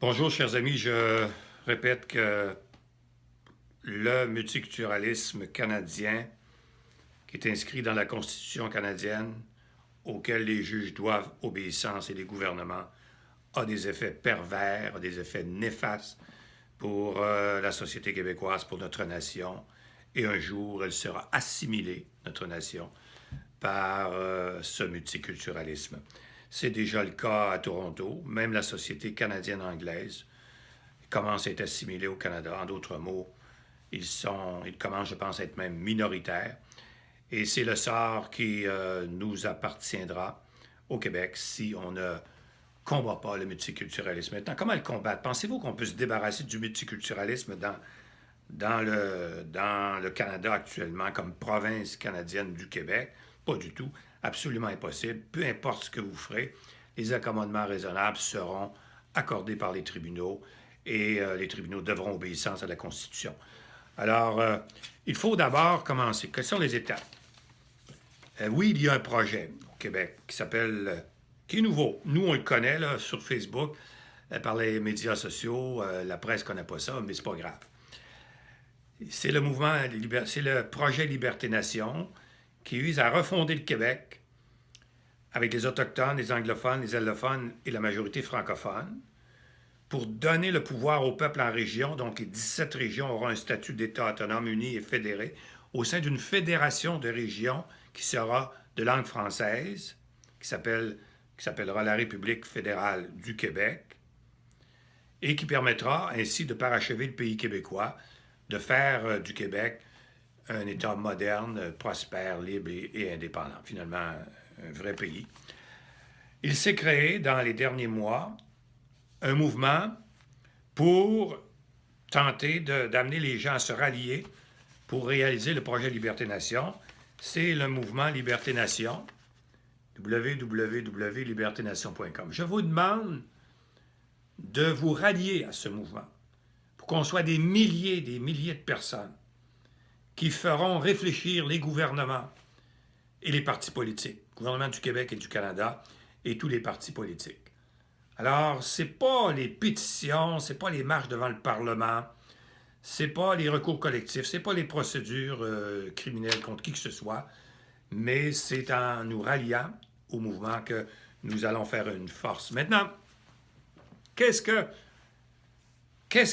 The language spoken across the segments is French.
Bonjour, chers amis. Je répète que le multiculturalisme canadien, qui est inscrit dans la Constitution canadienne, auquel les juges doivent obéissance et les gouvernements, a des effets pervers, a des effets néfastes pour la société québécoise, pour notre nation. Et un jour, elle sera assimilée, notre nation, par ce multiculturalisme. C'est déjà le cas à Toronto. Même la société canadienne-anglaise commence à être assimilée au Canada. En d'autres mots, ils commencent, je pense, à être même minoritaires. Et c'est le sort qui nous appartiendra au Québec si on ne combat pas le multiculturalisme. Maintenant, comment le combattre? Pensez-vous qu'on peut se débarrasser du multiculturalisme dans le Canada actuellement comme province canadienne du Québec? Pas du tout. Absolument impossible. Peu importe ce que vous ferez, les accommodements raisonnables seront accordés par les tribunaux et les tribunaux devront obéissance à la Constitution. Alors, il faut d'abord commencer. Quelles sont les étapes? Oui, il y a un projet au Québec qui est nouveau. Nous, on le connaît là, sur Facebook, par les médias sociaux. La presse ne connaît pas ça, mais c'est pas grave. C'est le projet Liberté Nation qui vise à refonder le Québec avec les Autochtones, les anglophones, les allophones et la majorité francophone pour donner le pouvoir au peuple en région. Donc, les 17 régions auront un statut d'État autonome, uni et fédéré, au sein d'une fédération de régions qui sera de langue française, qui s'appellera la République fédérale du Québec, et qui permettra ainsi de parachever le pays québécois, de faire du Québec un État moderne, prospère, libre et indépendant. Finalement, un vrai pays. Il s'est créé dans les derniers mois un mouvement pour tenter d'amener les gens à se rallier pour réaliser le projet Liberté Nation. C'est le mouvement Liberté Nation, www.liberténation.com. Je vous demande de vous rallier à ce mouvement pour qu'on soit des milliers de personnes qui feront réfléchir les gouvernements et les partis politiques, le gouvernement du Québec et du Canada et tous les partis politiques. Alors, c'est pas les pétitions, c'est pas les marches devant le Parlement, c'est pas les recours collectifs, c'est pas les procédures criminelles contre qui que ce soit, mais c'est en nous ralliant au mouvement que nous allons faire une force. Maintenant, qu'est-ce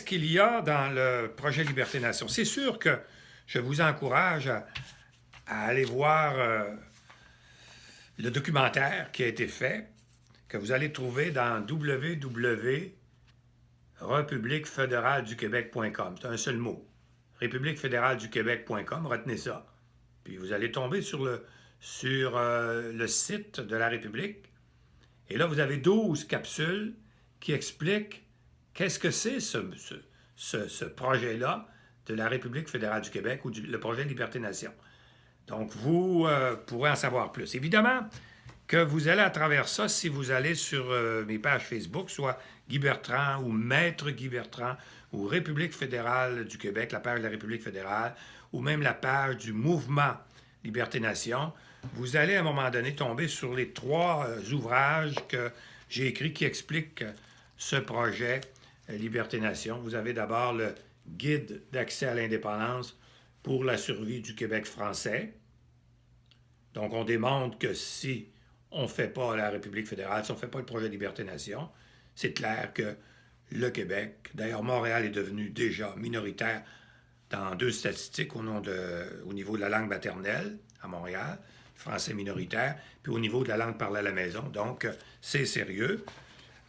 qu'il y a dans le projet Liberté Nation? C'est sûr que je vous encourage à aller voir le documentaire qui a été fait, que vous allez trouver dans www.republiquefédéraleduquebec.com. C'est un seul mot. Républiquefédéraleduquebec.com, retenez ça. Puis vous allez tomber sur le site de la République. Et là, vous avez 12 capsules qui expliquent qu'est-ce que c'est ce projet-là de la République fédérale du Québec ou le projet Liberté Nation. Donc, vous pourrez en savoir plus. Évidemment que vous allez à travers ça, si vous allez sur mes pages Facebook, soit Guy Bertrand ou Maître Guy Bertrand ou République fédérale du Québec, la page de la République fédérale, ou même la page du mouvement Liberté Nation, vous allez à un moment donné tomber sur les 3 ouvrages que j'ai écrits qui expliquent ce projet Liberté Nation. Vous avez d'abord le Guide d'accès à l'indépendance pour la survie du Québec français. Donc, on démontre que si on ne fait pas la République fédérale, si on ne fait pas le projet Liberté Nation, c'est clair que le Québec, d'ailleurs Montréal est devenu déjà minoritaire dans 2 statistiques au niveau de la langue maternelle à Montréal, français minoritaire, puis au niveau de la langue parlée à la maison. Donc, c'est sérieux.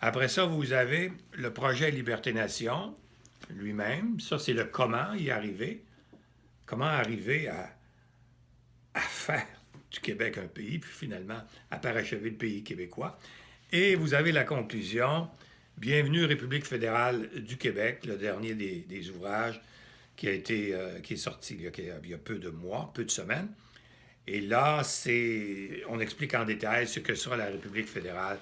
Après ça, vous avez le projet Liberté Nation lui-même. Ça, c'est le comment y arriver. Comment arriver à faire du Québec un pays, puis finalement à parachever le pays québécois. Et vous avez la conclusion, Bienvenue République fédérale du Québec, le dernier des ouvrages qui est sorti il y a peu de mois, peu de semaines. Et là, on explique en détail ce que sera la République fédérale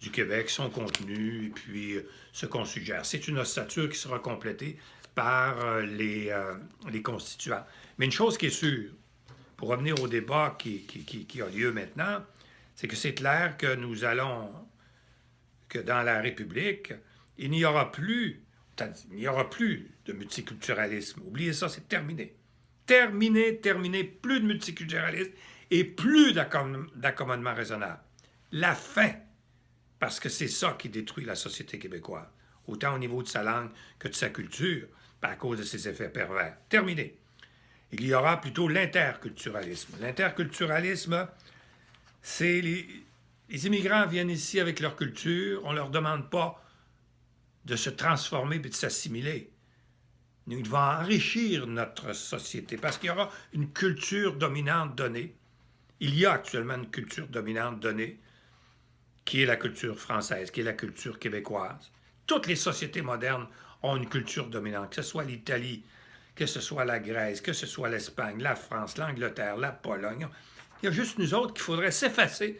du Québec, son contenu, et puis ce qu'on suggère. C'est une ossature qui sera complétée par les constituants. Mais une chose qui est sûre, pour revenir au débat qui a lieu maintenant, c'est que c'est clair que que dans la République, il n'y aura plus, de multiculturalisme. Oubliez ça, c'est terminé. Terminé, terminé, plus de multiculturalisme et plus d'accommodement raisonnable. La fin, parce que c'est ça qui détruit la société québécoise, autant au niveau de sa langue que de sa culture, à cause de ses effets pervers. Terminé. Il y aura plutôt l'interculturalisme. L'interculturalisme, c'est les immigrants viennent ici avec leur culture, on ne leur demande pas de se transformer et de s'assimiler. Nous devons enrichir notre société parce qu'il y aura une culture dominante donnée. Il y a actuellement une culture dominante donnée qui est la culture française, qui est la culture québécoise. Toutes les sociétés modernes ont une culture dominante, que ce soit l'Italie, que ce soit la Grèce, que ce soit l'Espagne, la France, l'Angleterre, la Pologne. Il y a juste nous autres qu'il faudrait s'effacer,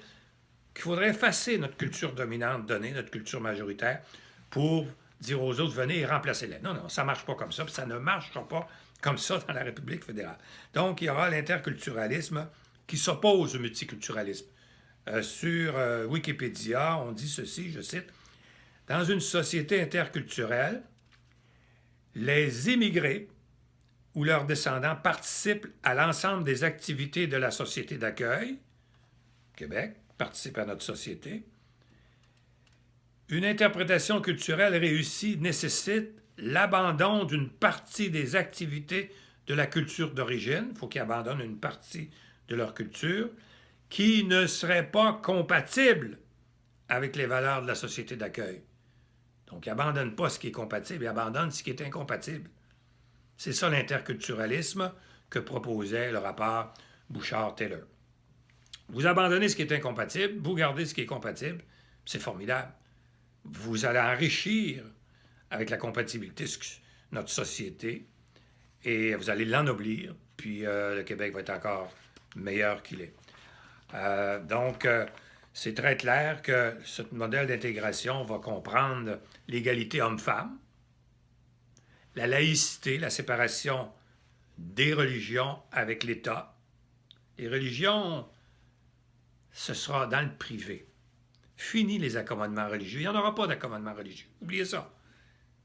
qu'il faudrait effacer notre culture dominante donnée, notre culture majoritaire, pour dire aux autres, venez et remplacez-les. Non, non, ça ne marche pas comme ça, puis ça ne marchera pas comme ça dans la République fédérale. Donc, il y aura l'interculturalisme qui s'oppose au multiculturalisme. Sur Wikipédia, on dit ceci, je cite, « Dans une société interculturelle, les immigrés ou leurs descendants participent à l'ensemble des activités de la société d'accueil, Québec, participe à notre société. Une interprétation culturelle réussie nécessite l'abandon d'une partie des activités de la culture d'origine, il faut qu'ils abandonnent une partie de leur culture, qui ne serait pas compatible avec les valeurs de la société d'accueil. Donc, ils n'abandonnent pas ce qui est compatible, ils abandonnent ce qui est incompatible. C'est ça l'interculturalisme que proposait le rapport Bouchard-Taylor. Vous abandonnez ce qui est incompatible, vous gardez ce qui est compatible, c'est formidable. Vous allez enrichir avec la compatibilité notre société et vous allez l'ennoblir, puis le Québec va être encore meilleur qu'il est. Donc, c'est très clair que ce modèle d'intégration va comprendre l'égalité homme-femme, la laïcité, la séparation des religions avec l'État. Les religions, ce sera dans le privé. Fini les accommodements religieux. Il n'y en aura pas d'accommodement religieux. Oubliez ça.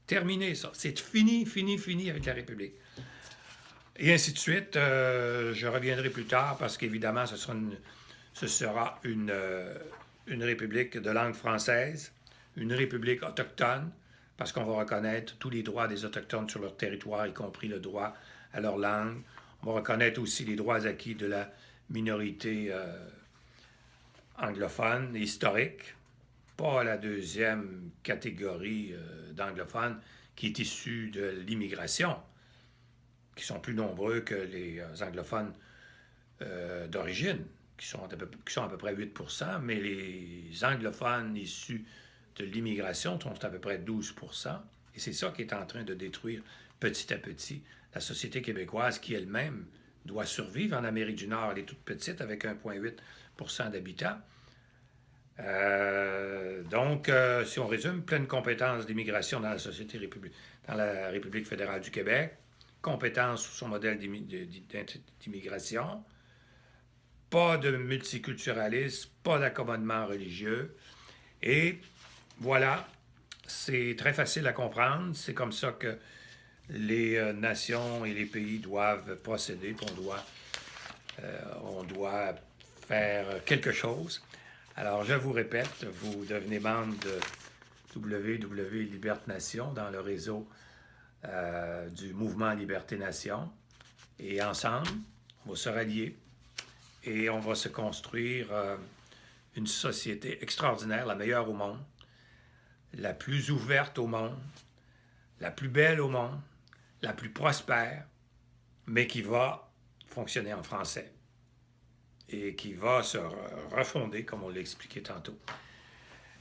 Terminez ça. C'est fini, fini, fini avec la République. Et ainsi de suite. Je reviendrai plus tard parce qu'évidemment, ce sera une république de langue française, une république autochtone, parce qu'on va reconnaître tous les droits des Autochtones sur leur territoire, y compris le droit à leur langue. On va reconnaître aussi les droits acquis de la minorité anglophone historique, pas la deuxième catégorie d'anglophones qui est issue de l'immigration, qui sont plus nombreux que les anglophones d'origine, qui sont à peu près 8%, mais les anglophones issus de l'immigration sont à peu près 12%, et c'est ça qui est en train de détruire petit à petit la société québécoise qui elle-même doit survivre. En Amérique du Nord, elle est toute petite avec 1,8% d'habitants. Donc, si on résume, pleine compétence d'immigration dans la République fédérale du Québec, compétence sous son modèle d'immigration, pas de multiculturalisme, pas d'accommodement religieux, et voilà, c'est très facile à comprendre, c'est comme ça que les nations et les pays doivent procéder, puis on doit faire quelque chose. Alors, je vous répète, vous devenez membre de WW Liberté Nation dans le réseau du mouvement Liberté Nation. Et ensemble, on va se rallier et on va se construire une société extraordinaire, la meilleure au monde, la plus ouverte au monde, la plus belle au monde, la plus prospère, mais qui va fonctionner en français et qui va se refonder, comme on l'a expliqué tantôt.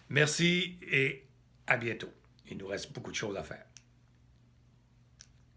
Merci et à bientôt. Il nous reste beaucoup de choses à faire.